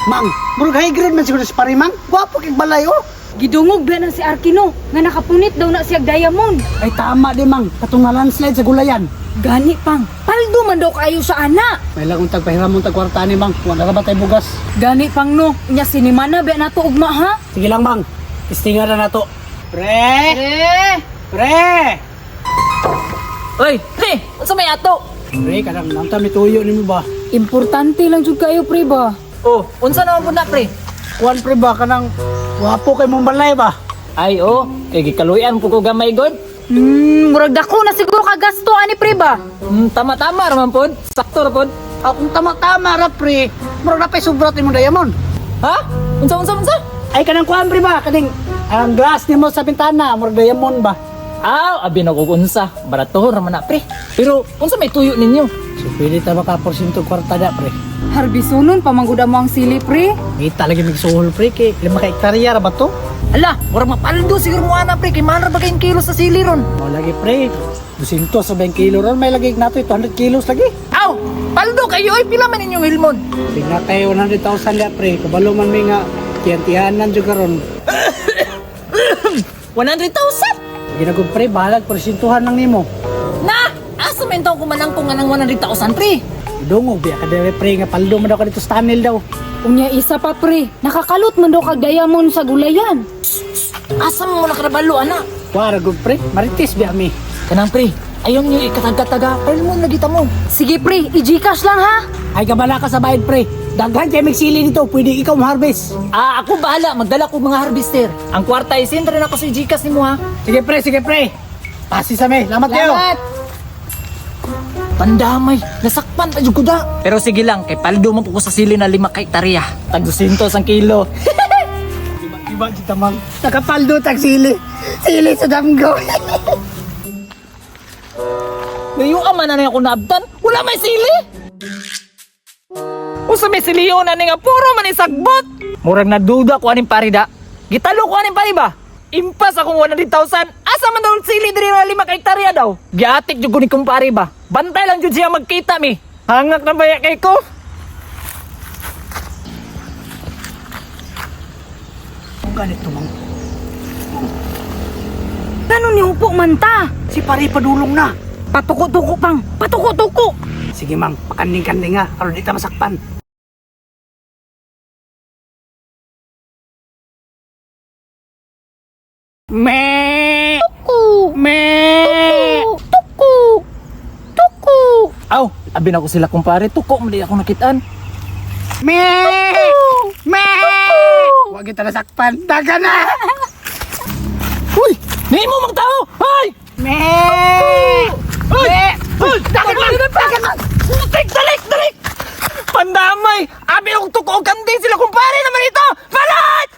Mang, murag high grade man siguro si pare mang. Gwapo kay balay oh. Gidungog ba na si Arkino nga nakapunit daw na siya diamond. Ay tama di mang, katong nga landslide sa gulayan. Gani pang, paldo man daw kayo sa ana. May lang untag pahiram untag kwarta ni mang. Wala ra ba tay bugas? Gani pang no, nya sinimana ba nato ugma ha? Sige lang mang. Istinga na nato. Pre! Pre! Oy, pre, unsa may ato? Pre, kadang nanta may tuyo nimo ba? Importante lang jud kayo pre ba? Oh, unsa naman po na, pre? Kuan pre ba kanang gwapo kay mong balay ba? Ay, oh, kay gikaluyan po ko gamay god. Murag dako na siguro ka gasto ani pre ba? Tama-tama raman pod. Sakto ra pod. Akong tama-tama ra pre. Murag na pay sobrat imong diamond. Ha? Unsa? Ay kanang kuan pre ba? Kading ang glass nimo sa bintana, murag diamond ba? Aw, abi na ko unsa. Barato raman na, pre. Pero unsa may tuyo ninyo? So pili ta maka porsyento kwarta da pre. Harbisunon pamangguda mo ang sili pre. Kita lagi migsuhol pre kay 5 ka hektarya ra ba to? Ala, murag mapaldo siguro mo ana, pre. Kay mahal ra ba kayong kilo sa sili ron? Mo lagi pre. 200 sa 20 kilo ron may lagi nato 200 kilos lagi. Aw, paldo kayo ay pila man inyong hilmon? Tingna kay 100,000 la pre. Kabalo man may nga tiyan-tiyanan jud karon. 100,000? Ginagod pre, balag porsentuhan lang nimo. Na, asa man taong kumanang ko nga ng 100,000, pre? Dungog biya ka dire pre nga paldo man daw ka dito sa tunnel daw. Unya isa pa pre, nakakalot man daw kag diamond sa gulayan. Asa mo nakarabalo, ana? Wara gud pre, marites biya mi. Kanang, pre, ayaw niyo ikatag-taga. Pero mo nagita mo. Sige pre, i-Gcash lang ha. Ay kabala ka sa bayad pre. Daghan kay magsili dito, pwede ikaw ma-harvest. Ako bahala. Magdala ko mga harvester. Ang kwarta ay siyempre na ako sa Gcash ni mo, ha? Sige pre. Pasi sa me. Lamat kayo. Pandamay. Nasakpan pa ko da. Pero sige lang. Kay paldo mo po ko sa sili na 5 ka hektarya. Tag 200 ang kilo. Iba kita mang nakapaldo tag sili. Sili sa damgo. Ngayon ama na ako naabtan. Wala may sili. Usa may siliyo na nga puro man isagbot. Murag naduda ko aning parida. Gitalo ko aning pari ba? Impas akong 100,000. Asa man daw sili diri na 5 ka hektarya daw. Giatik jud ko ni kumpare ba. Bantay lang jud siya magkita mi. Hangak na baya kay ko. Kung ganito mang Kanon ni upo man ta? si pare padulong na. Patuko-tuko pang, patuko-tuko. Sige mang, pakanding-kanding nga. Aron di ta masakpan. Me! Tuko, Me! tuko, tuko. Aw, abi na ko sila kumpare. Tuko man di ako nakitaan. Me! Me! Huwag kita nasakpan. Daga na! Uy! Ni mo mang tao! Hoy! Me! Hoy! Hoy! Dagan man! Dalik! Pandamay! Abi og tuko og kandi sila kumpare naman ito! Balat!